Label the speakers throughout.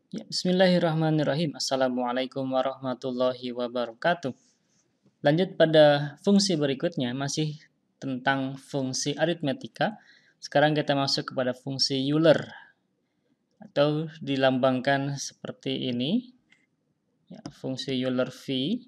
Speaker 1: Ya, bismillahirrahmanirrahim. Assalamualaikum warahmatullahi wabarakatuh. Lanjut pada fungsi berikutnya, masih tentang fungsi aritmetika. Sekarang kita masuk kepada fungsi Euler, atau dilambangkan seperti ini. Ya, fungsi Euler V.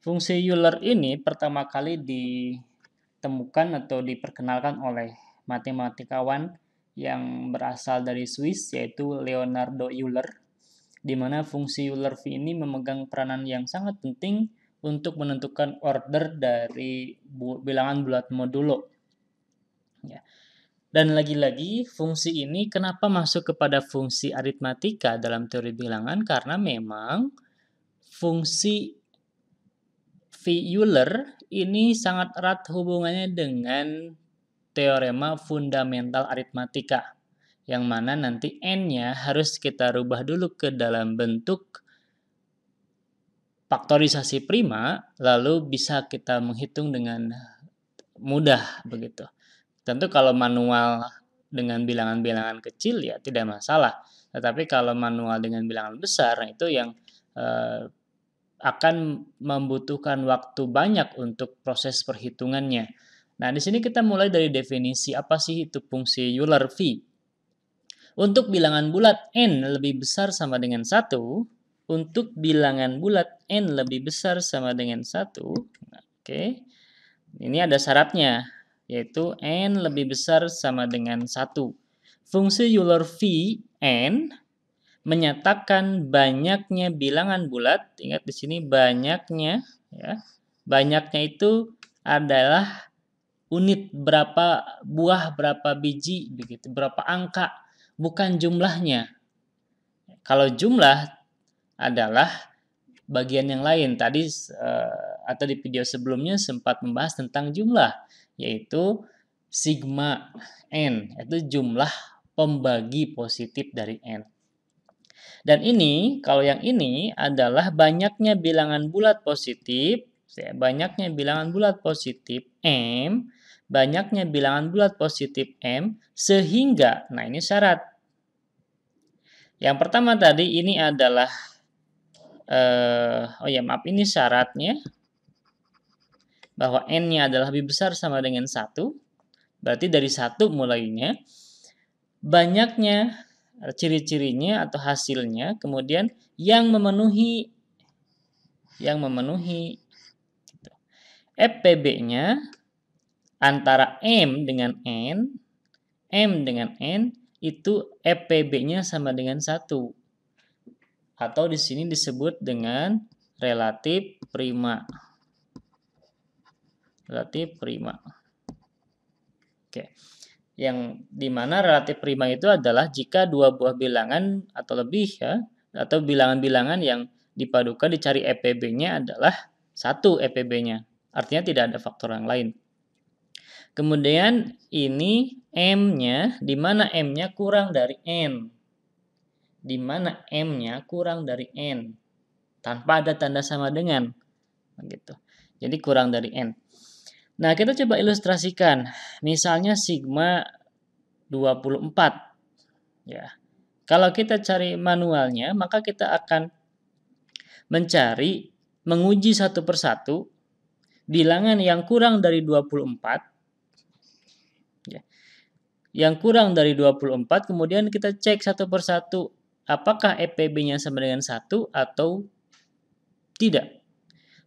Speaker 1: Fungsi Euler ini pertama kali ditemukan atau diperkenalkan oleh matematikawan yang berasal dari Swiss, yaitu Leonardo Euler, di mana fungsi Euler V ini memegang peranan yang sangat penting untuk menentukan order dari bilangan bulat modulo. Ya. Dan lagi-lagi fungsi ini kenapa masuk kepada fungsi aritmatika dalam teori bilangan? Karena memang fungsi V Euler ini sangat erat hubungannya dengan teorema fundamental aritmatika, yang mana nanti n-nya harus kita rubah dulu ke dalam bentuk faktorisasi prima, lalu bisa kita menghitung dengan mudah begitu. Tentu kalau manual dengan bilangan-bilangan kecil ya tidak masalah. Tetapi kalau manual dengan bilangan besar itu yang akan membutuhkan waktu banyak untuk proses perhitungannya. Nah, di sini kita mulai dari definisi apa sih itu fungsi Euler V. Untuk bilangan bulat n lebih besar sama dengan 1, untuk bilangan bulat n lebih besar sama dengan 1, oke. Ini ada syaratnya, yaitu n lebih besar sama dengan 1. Fungsi Euler V n menyatakan banyaknya bilangan bulat, ingat di sini banyaknya, ya. Banyaknya itu adalah unit berapa buah, berapa biji, begitu, berapa angka, bukan jumlahnya. Kalau jumlah adalah bagian yang lain. Tadi atau di video sebelumnya sempat membahas tentang jumlah, yaitu sigma n, yaitu jumlah pembagi positif dari n. Dan ini, kalau yang ini adalah banyaknya bilangan bulat positif, banyaknya bilangan bulat positif m, banyaknya bilangan bulat positif m, sehingga, nah ini syarat. Yang pertama tadi ini adalah ini syaratnya bahwa n-nya adalah lebih besar sama dengan 1. Berarti dari 1 mulainya. Banyaknya ciri-cirinya atau hasilnya, kemudian yang memenuhi FPB-nya antara m dengan n itu FPB-nya sama dengan 1. Atau di sini disebut dengan relatif prima. Relatif prima. Oke. Yang dimana relatif prima itu adalah jika dua buah bilangan atau lebih ya, atau bilangan-bilangan yang dipadukan dicari FPB-nya adalah 1 FPB-nya. Artinya tidak ada faktor yang lain. Kemudian ini M-nya, di mana M-nya kurang dari N. Di mana M-nya kurang dari N. Tanpa ada tanda sama dengan. Begitu. Jadi kurang dari N. Nah, kita coba ilustrasikan. Misalnya sigma 24. Ya. Kalau kita cari manualnya, maka kita akan menguji satu persatu bilangan yang kurang dari 24. Ya. Yang kurang dari 24, kemudian kita cek satu persatu apakah FPB-nya sama dengan 1 atau tidak.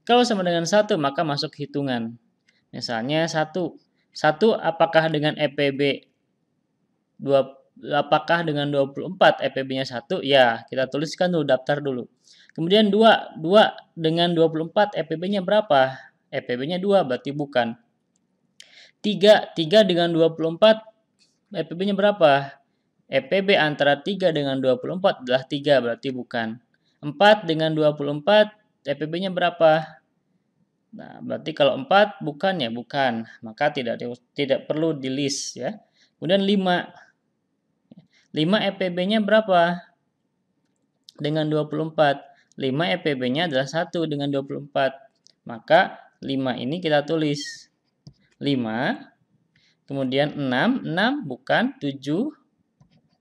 Speaker 1: Kalau sama dengan 1, maka masuk hitungan. Misalnya 1 apakah dengan FPB apakah dengan 24 FPB-nya 1? Ya, kita tuliskan dulu, daftar dulu. Kemudian 2 dengan 24 FPB-nya berapa? FPB-nya 2, berarti bukan. 3 dengan 24 FPB-nya berapa? FPB antara 3 dengan 24 adalah 3, berarti bukan. 4 dengan 24 FPB-nya berapa? Nah, berarti kalau 4 bukan ya bukan, maka tidak perlu di list ya. Kemudian 5 FPB-nya berapa? Dengan 24. 5 FPB-nya adalah 1 dengan 24. Maka 5 ini kita tulis 5. Kemudian 6 bukan, 7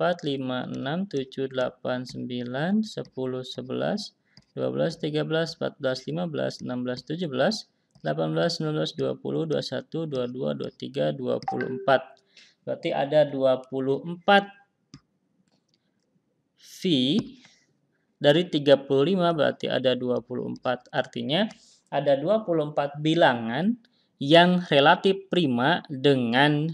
Speaker 1: 4, 5, 6, 7, 8, 9, 10, 11, 12, 13, 14, 15, 16, 17, 18, 19, 20, 21, 22, 23, 24. Berarti ada 24 V dari 35, berarti ada 24. Artinya ada 24 bilangan yang relatif prima dengan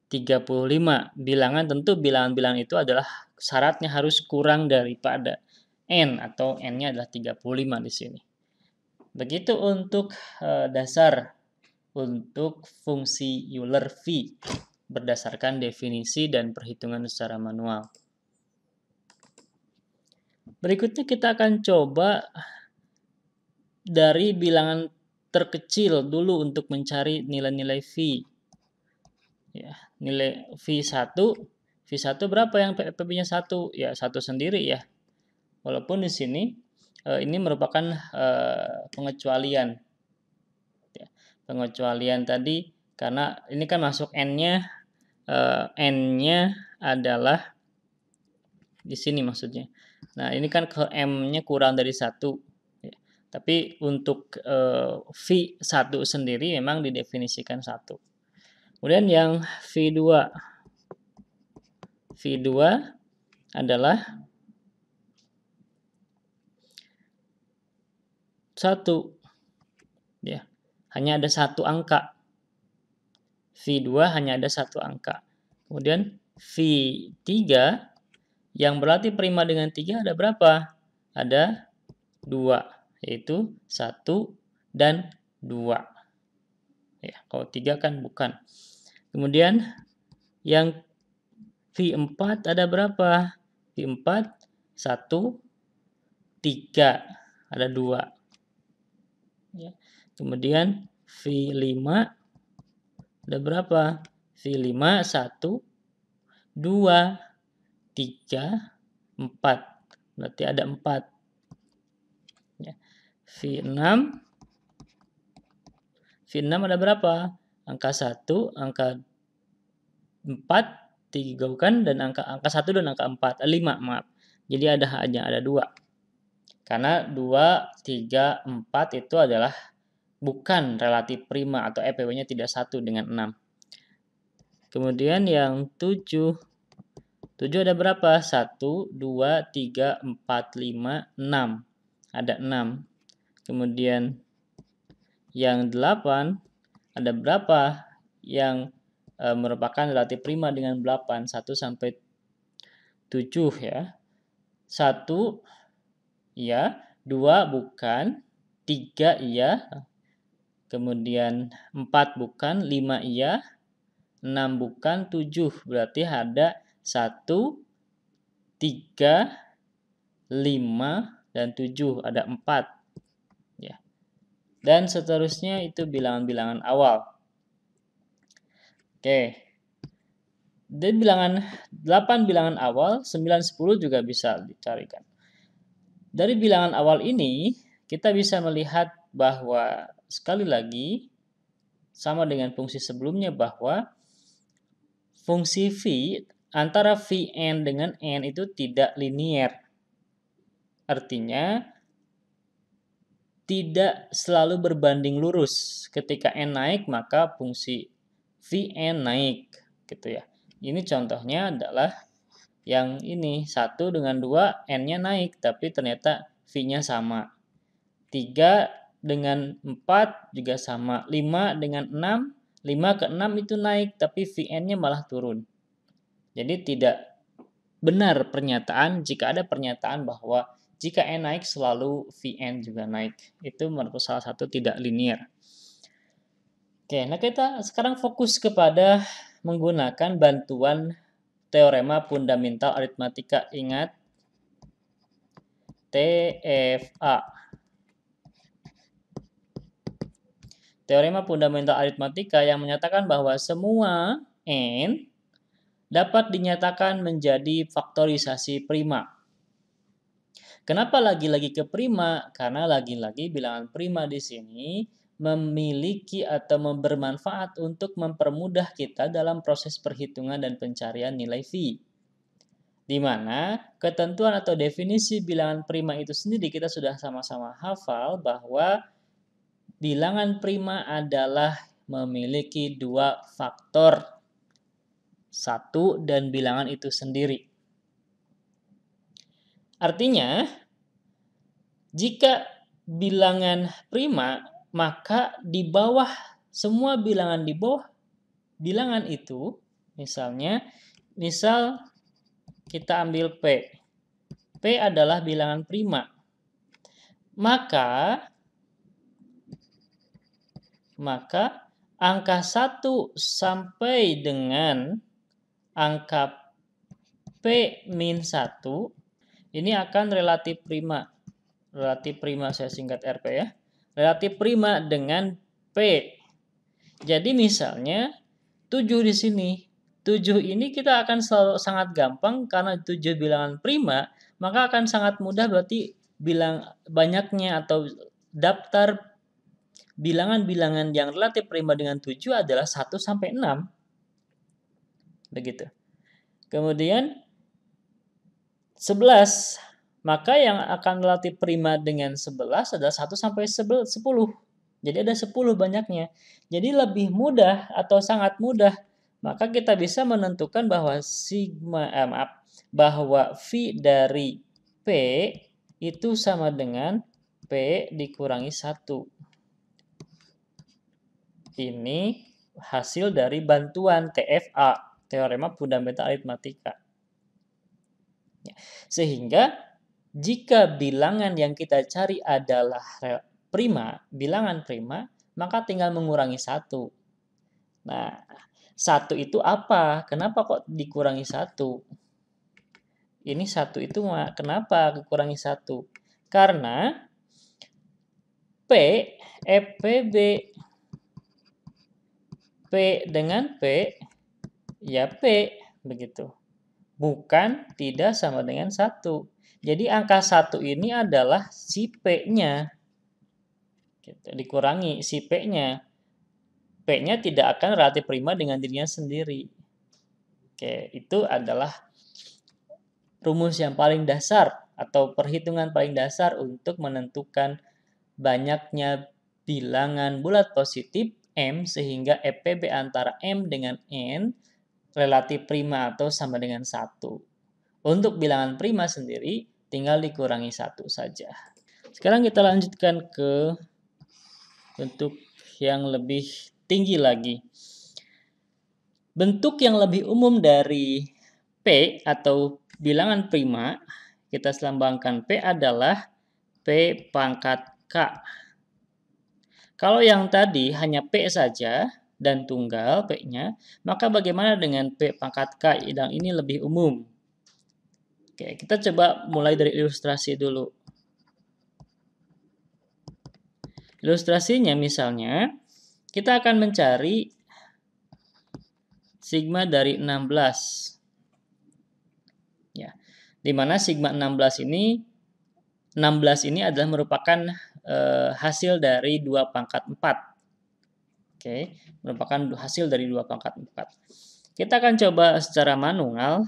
Speaker 1: 35. Bilangan, tentu bilangan-bilangan itu adalah syaratnya harus kurang daripada N, atau N-nya adalah 35 di sini. Begitu untuk dasar untuk fungsi Euler V berdasarkan definisi dan perhitungan secara manual. Berikutnya kita akan coba dari bilangan terkecil dulu untuk mencari nilai-nilai V. Ya, nilai V1 berapa yang PPB-nya 1? Ya, 1 sendiri ya. Walaupun di sini ini merupakan pengecualian. Ya, pengecualian tadi karena ini kan masuk N-nya adalah di sini maksudnya. Nah, ini kan ke M-nya kurang dari 1. Ya. Tapi untuk V1 sendiri memang didefinisikan 1. Kemudian yang V2 adalah 1. Ya, hanya ada satu angka. V2 hanya ada satu angka. Kemudian V3 yang berarti prima dengan 3 ada berapa? Ada 2, yaitu 1 dan 2. Ya, kalau 3 kan bukan. Kemudian yang V4 ada berapa? V4 1, 3, ada 2. Ya. Kemudian V5 ada berapa? V5 1, 2, 3, 4. Berarti ada 4. Ya. V6 ada berapa? Angka 1, angka 4 digabungkan dan angka 1 dan angka 4. 5, maaf. Jadi hanya ada 2. Karena 2, 3, 4 itu adalah bukan relatif prima atau EPW-nya tidak 1 dengan 6. Kemudian yang 7 ada berapa? 1, 2, 3, 4, 5, 6. Ada 6. Kemudian yang 8 ada berapa yang merupakan relatif prima dengan 8? 1 sampai 7 ya. 1 iya, 2 bukan, 3 iya, kemudian 4 bukan, 5 iya, 6 bukan, 7. Berarti ada 1, 3, 5, dan 7. Ada 4. Ya. Dan seterusnya itu bilangan-bilangan awal. Oke. Dari 8 bilangan awal, 9, 10 juga bisa dicarikan. Dari bilangan awal ini, kita bisa melihat bahwa sekali lagi, sama dengan fungsi sebelumnya bahwa fungsi V antara Vn dengan N itu tidak linier. Artinya, tidak selalu berbanding lurus. Ketika N naik, maka fungsi Vn naik. Gitu ya. Ini contohnya adalah yang ini 1 dengan 2 N-nya naik tapi ternyata V-nya sama. 3 dengan 4 juga sama. 5 dengan 6, 5 ke 6 itu naik tapi Vn-nya malah turun. Jadi tidak benar pernyataan jika ada pernyataan bahwa jika N naik selalu Vn juga naik. Itu merupakan salah satu tidak linier. Oke, nah kita sekarang fokus kepada menggunakan bantuan teorema fundamental aritmatika. Ingat, TFA. Teorema fundamental aritmatika yang menyatakan bahwa semua N dapat dinyatakan menjadi faktorisasi prima. Kenapa lagi-lagi ke prima? Karena lagi-lagi bilangan prima di sini memiliki atau bermanfaat untuk mempermudah kita dalam proses perhitungan dan pencarian nilai V. Di mana ketentuan atau definisi bilangan prima itu sendiri kita sudah sama-sama hafal bahwa bilangan prima adalah memiliki 2 faktor. 1 dan bilangan itu sendiri. Artinya, jika bilangan prima, maka di bawah semua bilangan di bawah bilangan itu, misal kita ambil P. P adalah bilangan prima. Maka angka 1 sampai dengan angka P-1 ini akan relatif prima. Relatif prima saya singkat RP ya. Relatif prima dengan P. Jadi misalnya 7 di sini. 7 ini kita akan selalu sangat gampang karena 7 bilangan prima, maka akan sangat mudah berarti banyaknya atau daftar bilangan-bilangan yang relatif prima dengan 7 adalah 1 sampai 6. Begitu. Kemudian 11. Maka yang akan relatif prima dengan 11 adalah 1 sampai 10. Jadi ada 10 banyaknya. Jadi lebih mudah atau sangat mudah maka kita bisa menentukan bahwa bahwa V dari P itu sama dengan P dikurangi 1. Ini hasil dari bantuan TFA, teorema fundamental aritmatika. Sehingga jika bilangan yang kita cari adalah prima, bilangan prima, maka tinggal mengurangi 1. Nah, 1 itu apa? Kenapa kok dikurangi 1? Ini 1 itu kenapa dikurangi 1? Karena PB P dengan P, ya P, begitu. Bukan tidak sama dengan 1. Jadi angka 1 ini adalah si P-nya. Dikurangi si P-nya. P-nya tidak akan relatif prima dengan dirinya sendiri. Oke, itu adalah rumus yang paling dasar atau perhitungan paling dasar untuk menentukan banyaknya bilangan bulat positif M sehingga EPB antara M dengan N relatif prima atau sama dengan 1. Untuk bilangan prima sendiri tinggal dikurangi 1 saja. Sekarang kita lanjutkan ke bentuk yang lebih tinggi lagi. Bentuk yang lebih umum dari P atau bilangan prima, kita lambangkan P adalah P pangkat K. Kalau yang tadi hanya P saja dan tunggal P-nya, maka bagaimana dengan P pangkat K yang ini lebih umum? Oke, kita coba mulai dari ilustrasi dulu. Ilustrasinya misalnya, kita akan mencari sigma dari 16. Ya, di mana sigma 16 ini adalah merupakan hasil dari 2 pangkat 4. Oke, merupakan hasil dari 2 pangkat 4. Kita akan coba secara manual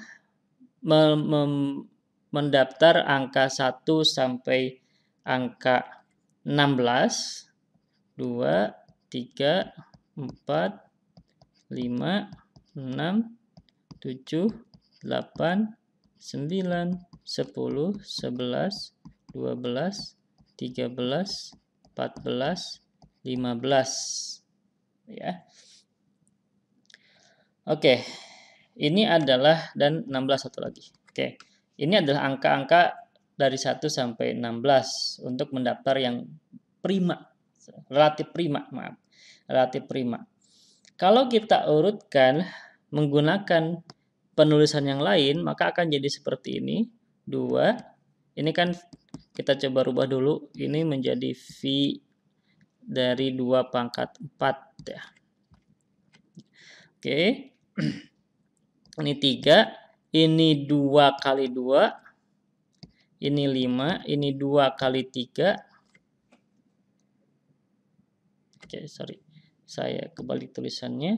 Speaker 1: mendaftar angka 1 sampai angka 16. 2, 3, 4, 5, 6, 7, 8, 9, 10, 11, 12, 13, 14, 15. Ya. Oke. Ini adalah dan 16 satu lagi. Oke. Ini adalah angka-angka dari 1 sampai 16 untuk mendaftar yang prima. Relatif prima. Kalau kita urutkan menggunakan penulisan yang lain, maka akan jadi seperti ini. 2. Ini kan kita coba rubah dulu. Ini menjadi V dari 2 pangkat 4. Ya. Oke. Ini 3. Ini 2 kali 2. Ini 5. Ini 2 kali 3. Oke, sorry. Saya kebalik tulisannya.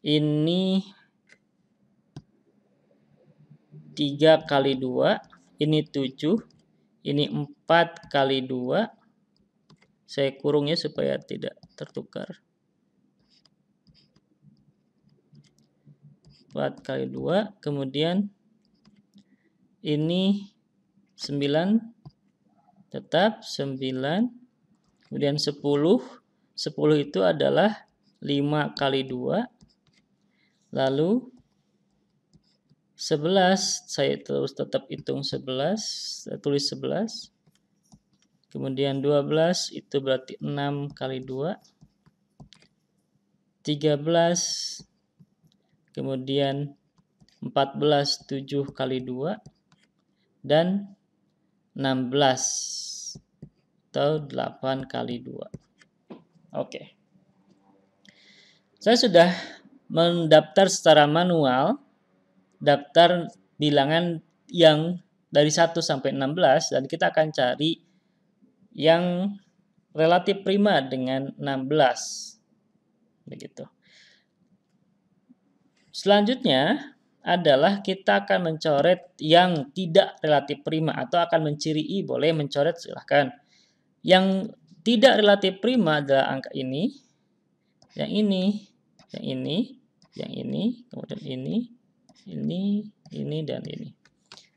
Speaker 1: Ini 3 kali 2. Ini 7. Ini 4 kali 2. Saya kurungnya supaya tidak tertukar. 4 kali 2. Kemudian ini 9. Tetap 9. Kemudian 10. 10 itu adalah 5 kali 2. Lalu 11. Saya terus tetap hitung 11. Saya tulis 11. Kemudian 12 itu berarti 6 kali 2. 13. Kemudian 14 7 kali 2. Dan 16 atau 8 kali 2. Oke. Saya sudah mendaftar secara manual daftar bilangan yang dari 1 sampai 16 dan kita akan cari yang relatif prima dengan 16. Begitu. Selanjutnya adalah kita akan mencoret yang tidak relatif prima atau akan menciri I, boleh mencoret silahkan. Yang tidak relatif prima adalah angka ini, yang ini, yang ini, yang ini, kemudian ini, dan ini.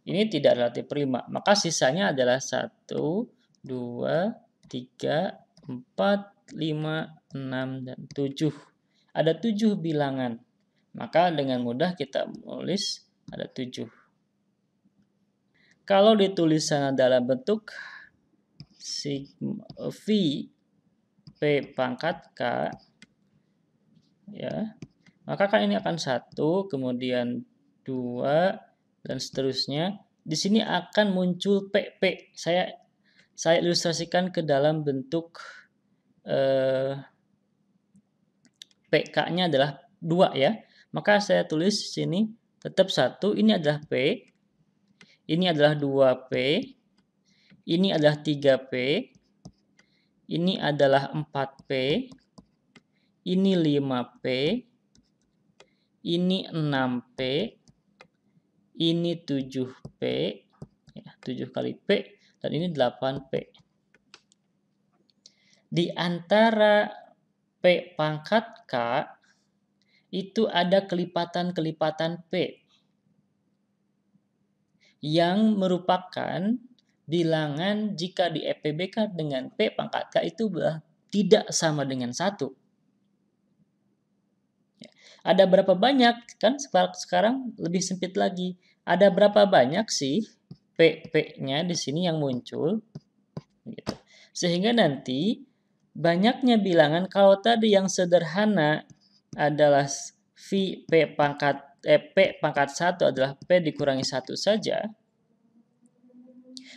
Speaker 1: Ini tidak relatif prima, maka sisanya adalah 1, 2, 3, 4, 5, 6, dan 7. Ada 7 bilangan, maka dengan mudah kita menulis ada 7. Kalau ditulisan dalam bentuk sigma V P pangkat K, ya, maka kan ini akan 1, kemudian 2, dan seterusnya. Di sini akan muncul PP. Saya ilustrasikan ke dalam bentuk PK-nya adalah 2 ya. Maka saya tulis di sini tetap 1, ini adalah P, ini adalah 2P, ini adalah 3P, ini adalah 4P, ini 5P, ini 6P, ini 7P, ya, 7 kali P, dan ini 8P. Di antara P pangkat K, itu ada kelipatan-kelipatan P yang merupakan bilangan jika di EPBK dengan P pangkat K itu tidak sama dengan 1. Ada berapa banyak? Kan sekarang lebih sempit lagi. Ada berapa banyak sih P-nya di sini yang muncul? Gitu. Sehingga nanti banyaknya bilangan, kalau tadi yang sederhana adalah P pangkat 1 adalah P dikurangi 1 saja,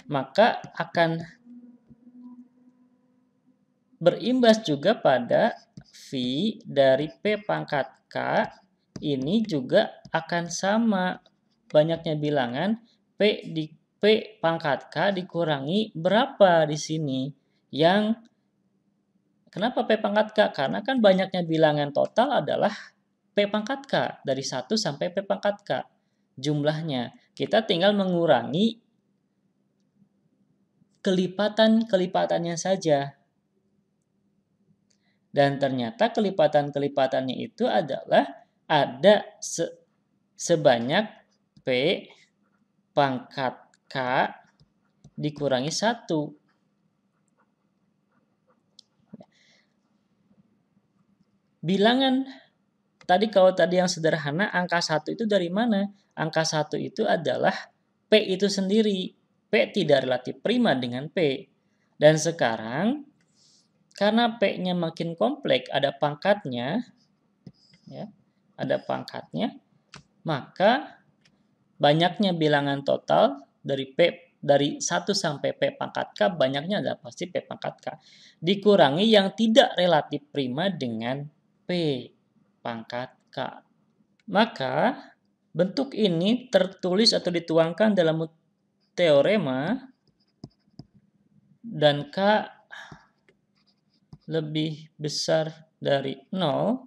Speaker 1: maka akan berimbas juga pada V dari P pangkat K ini juga akan sama banyaknya bilangan P pangkat K dikurangi berapa di sini. Kenapa P pangkat K? Karena kan banyaknya bilangan total adalah P pangkat K. Dari 1 sampai P pangkat K jumlahnya. Kita tinggal mengurangi kelipatan-kelipatannya saja. Dan ternyata kelipatan-kelipatannya itu adalah ada sebanyak P pangkat K dikurangi 1. Bilangan tadi, kalau tadi yang sederhana, angka 1 itu dari mana? Angka 1 itu adalah P itu sendiri. P tidak relatif prima dengan P. Dan sekarang karena P-nya makin kompleks, ada pangkatnya, ya, ada pangkatnya, maka banyaknya bilangan total dari 1 sampai P pangkat K, banyaknya adalah pasti P pangkat K. Dikurangi yang tidak relatif prima dengan P pangkat K. Maka bentuk ini tertulis atau dituangkan dalam teorema dan K lebih besar dari 0,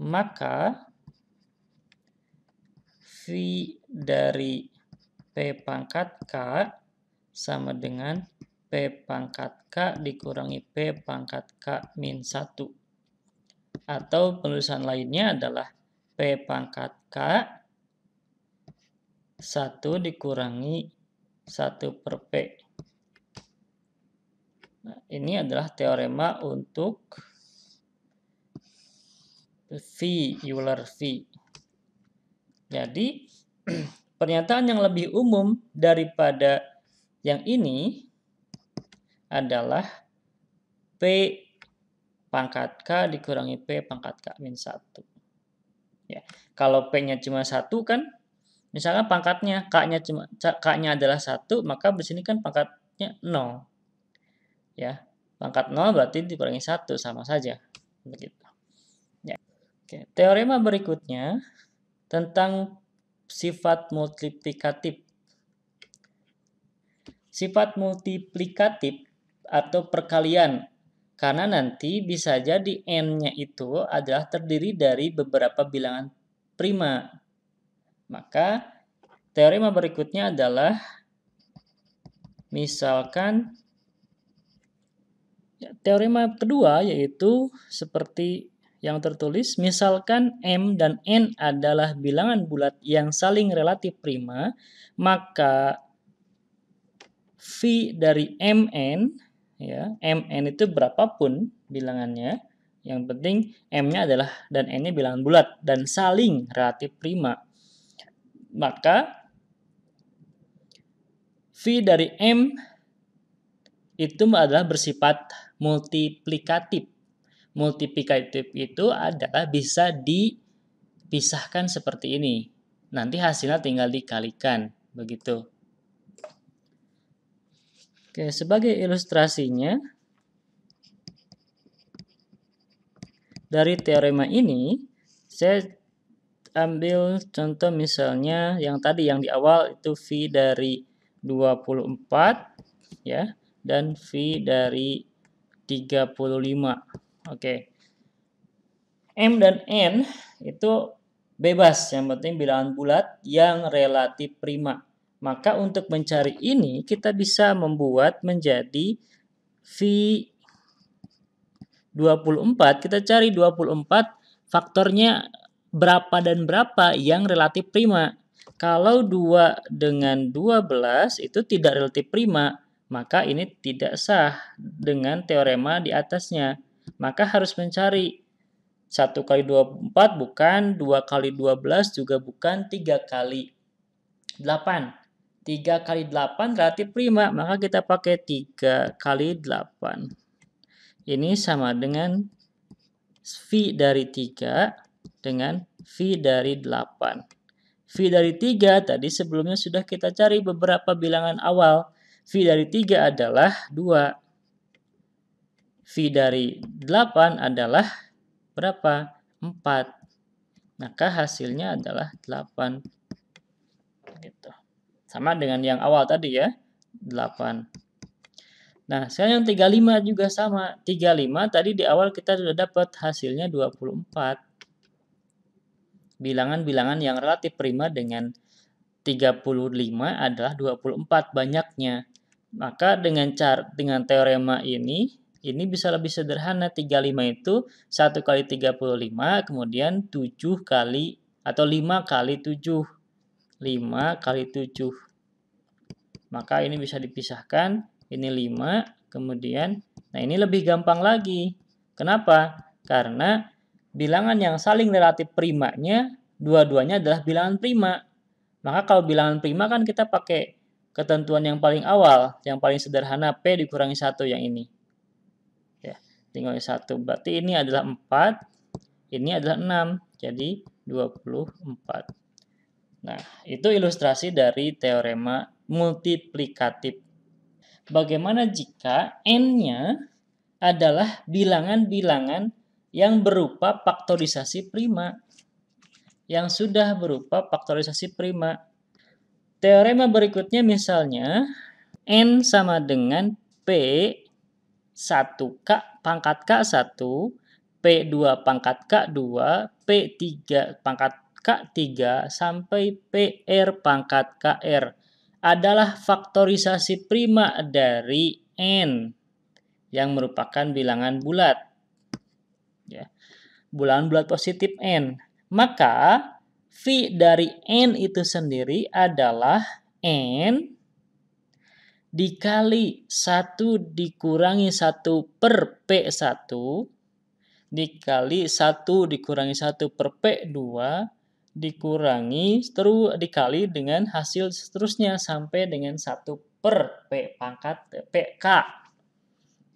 Speaker 1: maka V dari P pangkat K sama dengan P pangkat K dikurangi P pangkat K min 1. Atau penulisan lainnya adalah P pangkat K 1 dikurangi 1 per P. Nah, ini adalah teorema untuk V, Euler V. Jadi, pernyataan yang lebih umum daripada yang ini adalah P pangkat K dikurangi P pangkat K min 1. Ya, kalau P-nya cuma 1 kan, misalnya pangkatnya K-nya adalah 1, maka di sini kan pangkatnya 0. Ya, pangkat 0 berarti dikurangi 1, sama saja. Begitu. Ya. Oke, teorema berikutnya tentang sifat multiplikatif. Sifat multiplikatif atau perkalian, karena nanti bisa jadi N-nya itu adalah terdiri dari beberapa bilangan prima. Maka teorema berikutnya adalah misalkan teorema kedua, yaitu seperti yang tertulis, misalkan M dan N adalah bilangan bulat yang saling relatif prima, maka V dari Mn, ya, Mn itu berapapun bilangannya, yang penting M-nya adalah dan N-nya bilangan bulat dan saling relatif prima. Maka V dari M itu adalah bersifat multiplikatif. Multiplikatif itu adalah bisa dipisahkan seperti ini. Nanti hasilnya tinggal dikalikan, begitu. Oke, sebagai ilustrasinya, dari teorema ini, saya ambil contoh misalnya yang tadi yang di awal itu V dari 24, ya, dan V dari 35. Oke. M dan N itu bebas, yang penting bilangan bulat yang relatif prima. Maka untuk mencari ini kita bisa membuat menjadi V 24, kita cari 24 faktornya berapa dan berapa yang relatif prima. Kalau 2 dengan 12 itu tidak relatif prima, maka ini tidak sah dengan teorema di atasnya. Maka harus mencari 1 kali 24 bukan, 2 kali 12 juga bukan, 3 kali 8. 3 kali 8 relatif prima, maka kita pakai 3 kali 8. Ini sama dengan V dari 3 dengan V dari 8. V dari 3 tadi sebelumnya sudah kita cari beberapa bilangan awal. V dari 3 adalah 2. V dari 8 adalah berapa? 4. Maka hasilnya adalah 8. Gitu. Sama dengan yang awal tadi ya, 8. Nah, sekarang yang 35 juga sama. 35 tadi di awal kita sudah dapat hasilnya 24. Bilangan-bilangan yang relatif prima dengan 35 adalah 24 banyaknya. Maka dengan teorema ini bisa lebih sederhana. 35 itu 1 kali 35, kemudian 7 kali atau 5 kali 7. 5 kali 7. Maka ini bisa dipisahkan. Ini 5, kemudian, nah ini lebih gampang lagi. Kenapa? Karena bilangan yang saling relatif primanya, dua-duanya adalah bilangan prima. Maka kalau bilangan prima kan kita pakai ketentuan yang paling awal, yang paling sederhana, P dikurangi 1 yang ini. Ya, tinggal 1. Berarti ini adalah 4, ini adalah 6, jadi 24. Nah, itu ilustrasi dari teorema multiplikatif. Bagaimana jika N-nya adalah bilangan-bilangan yang berupa faktorisasi prima? Yang sudah berupa faktorisasi prima. Teorema berikutnya misalnya, N sama dengan P1K pangkat K1, P2 pangkat K2, P3 pangkat K3, sampai PR pangkat KR adalah faktorisasi prima dari N yang merupakan bilangan bulat. Ya, bilangan bulat positif N. Maka V dari N itu sendiri adalah N dikali 1 dikurangi 1 per P1 dikali 1 dikurangi 1 per P2 dikurangi terus dikali dengan hasil seterusnya sampai dengan 1 per P pangkat PK.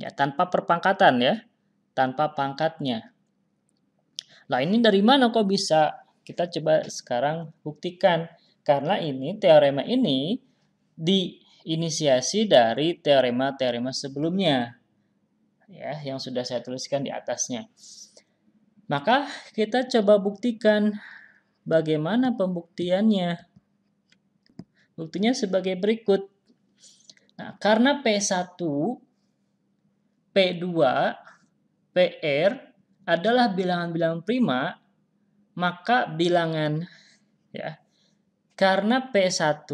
Speaker 1: Ya, tanpa perpangkatan ya. Tanpa pangkatnya. Nah, ini dari mana kok bisa? Kita coba sekarang buktikan. Karena ini teorema ini diinisiasi dari teorema-teorema sebelumnya. Ya, yang sudah saya tuliskan di atasnya. Maka kita coba buktikan bagaimana pembuktiannya. Buktinya sebagai berikut. Nah, karena P1, P2, PR adalah bilangan-bilangan prima, maka bilangan ya. Karena P1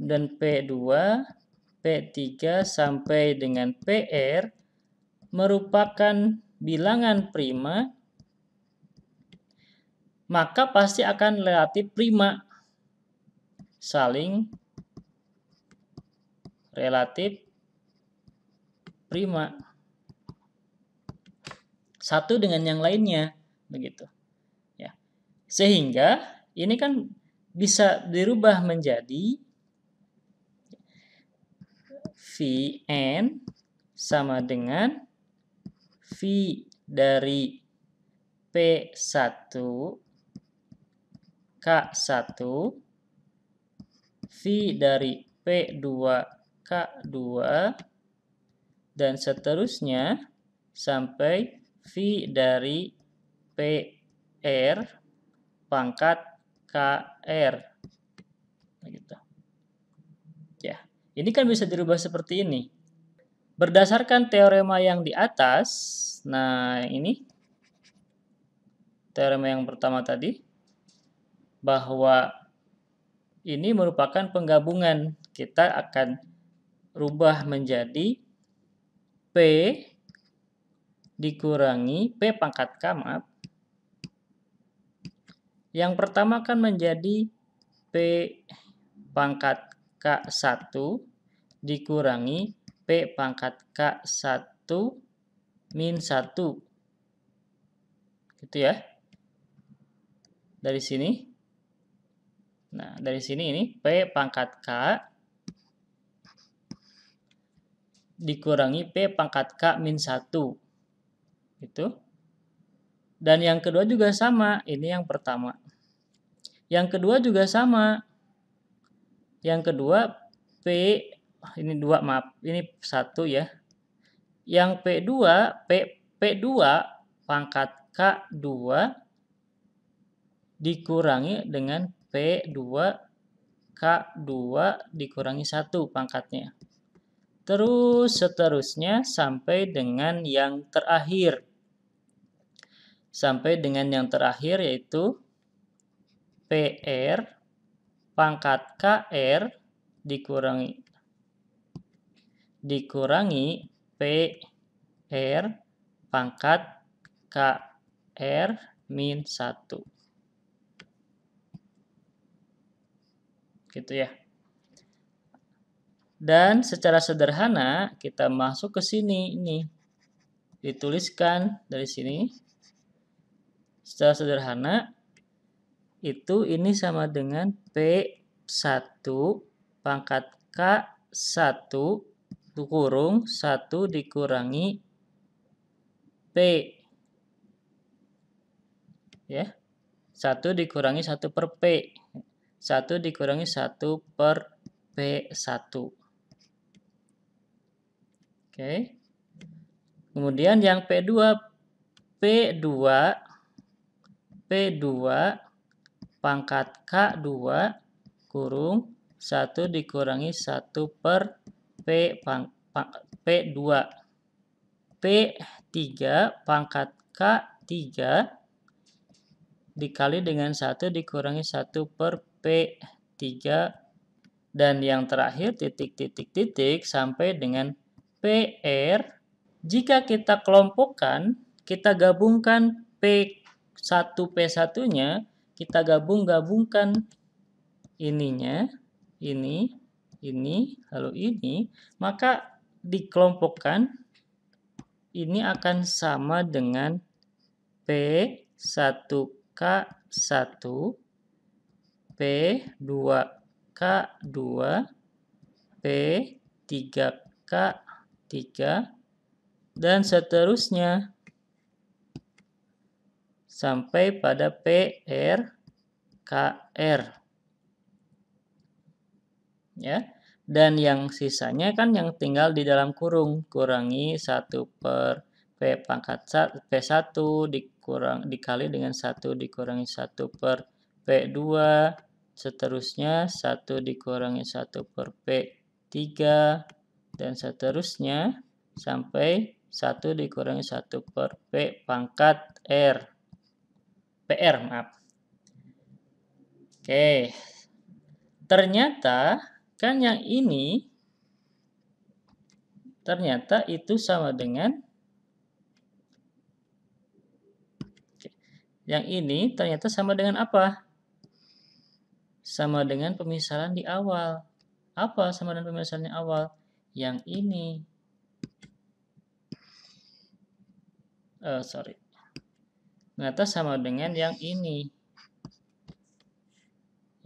Speaker 1: dan P2, P3 sampai dengan PR merupakan bilangan prima, maka pasti akan relatif prima. Saling relatif prima. Satu dengan yang lainnya, begitu. Ya. Sehingga ini kan bisa dirubah menjadi Vn sama dengan V dari P1 K1 V dari P2 K2 dan seterusnya sampai V dari PR pangkat KR. Begitu. Ya, ini kan bisa dirubah seperti ini. Berdasarkan teorema yang di atas, nah ini teorema yang pertama tadi, bahwa ini merupakan penggabungan. Kita akan rubah menjadi P dikurangi P pangkat K, maaf. Yang pertama kan menjadi P pangkat K1 dikurangi P pangkat K1 min 1. Gitu ya. Dari sini. Nah, dari sini ini P pangkat K dikurangi P pangkat K min 1. Gitu. Dan yang kedua juga sama. Ini yang pertama. Yang kedua juga sama. Yang kedua P, ini 2 maaf, ini 1 ya. Yang P2, P2 pangkat K2 dikurangi dengan P2 K2 dikurangi 1 pangkatnya. Terus seterusnya sampai dengan yang terakhir. Sampai dengan yang terakhir yaitu PR pangkat KR dikurangi PR pangkat KR min 1. Gitu ya. Dan secara sederhana kita masuk ke sini ini. Dituliskan dari sini. Secara sederhana itu ini sama dengan P1 pangkat K1 kurung 1 dikurangi P. Ya. 1 dikurangi 1 per P. 1 dikurangi 1 per P1. Oke. Kemudian yang P2 pangkat K2 kurung 1 dikurangi 1 per P2. P3 pangkat K3 dikali dengan 1 dikurangi 1 per P3. Dan yang terakhir titik sampai dengan PR. Jika kita kelompokkan, kita gabungkan P1 P1-nya, kita gabungkan ininya, ini, lalu ini, maka dikelompokkan ini akan sama dengan P1K1, P2K2, P3K3, dan seterusnya sampai pada PRKR. Ya. Dan yang sisanya kan yang tinggal di dalam kurung, kurangi 1 per P pangkat P1 dikali dengan 1 dikurangi 1 per P2, seterusnya 1 dikurangi 1 per P3, dan seterusnya sampai 1 dikurangi 1 per P pangkat PR, maaf. Oke. Ternyata kan yang ini ternyata itu sama dengan Yang ini ternyata sama dengan apa? Sama dengan pemisahan di awal. Apa sama dengan pemisahan di awal? Yang ini. Sorry. Ternyata sama dengan yang ini.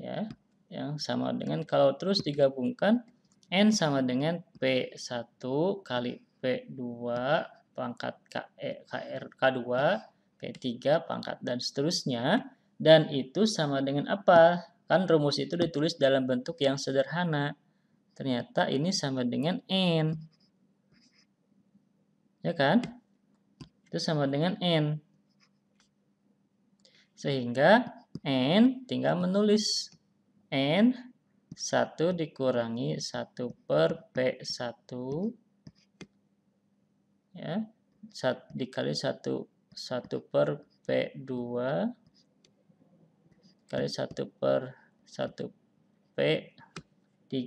Speaker 1: Ya, yang sama dengan kalau terus digabungkan N sama dengan P1 kali P2 pangkat K2, P3 pangkat dan seterusnya. Dan itu sama dengan apa? Kan rumus itu ditulis dalam bentuk yang sederhana. Ternyata ini sama dengan N. Ya kan? Itu sama dengan N. Sehingga N tinggal menulis N 1 dikurangi 1 per P1 ya, dikali 1 per P2 kali 1 per 1 P3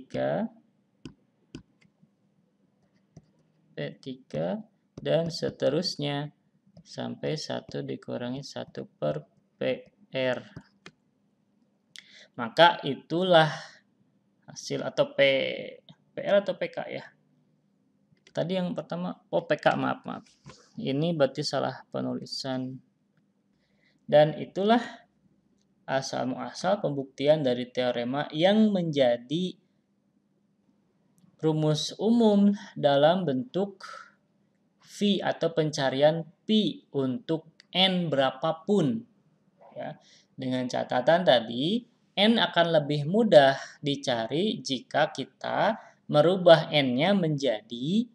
Speaker 1: dan seterusnya sampai 1 dikurangi 1 per PR. Maka itulah hasil atau PL atau PK ya. Tadi yang pertama, PK, maaf. Ini berarti salah penulisan. Dan itulah asal-muasal pembuktian dari teorema yang menjadi rumus umum dalam bentuk V atau pencarian P untuk N berapapun. Ya. Dengan catatan tadi, N akan lebih mudah dicari jika kita merubah N-nya menjadi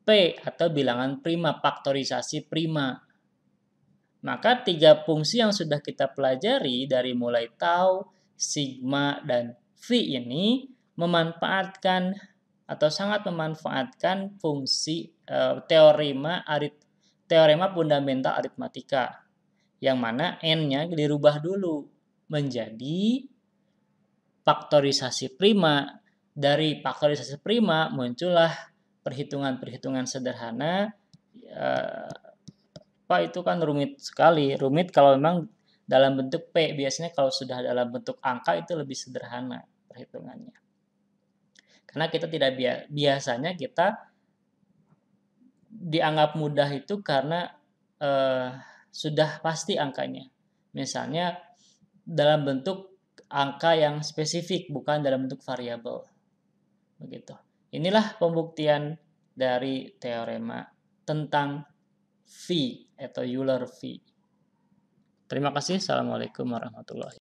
Speaker 1: P atau bilangan prima, faktorisasi prima. Maka 3 fungsi yang sudah kita pelajari dari mulai tau, sigma, dan V ini memanfaatkan atau sangat memanfaatkan fungsi teorema fundamental aritmatika. Yang mana N-nya dirubah dulu menjadi faktorisasi prima. Dari faktorisasi prima muncullah perhitungan-perhitungan sederhana. Pak itu kan rumit sekali. Rumit kalau memang dalam bentuk P. Biasanya kalau sudah dalam bentuk angka itu lebih sederhana perhitungannya. Karena kita tidak biasanya kita dianggap mudah itu karena sudah pasti angkanya. Misalnya dalam bentuk angka yang spesifik, bukan dalam bentuk variabel. Begitu. Inilah pembuktian dari teorema tentang V atau Euler V. Terima kasih. Assalamualaikum warahmatullahi wabarakatuh.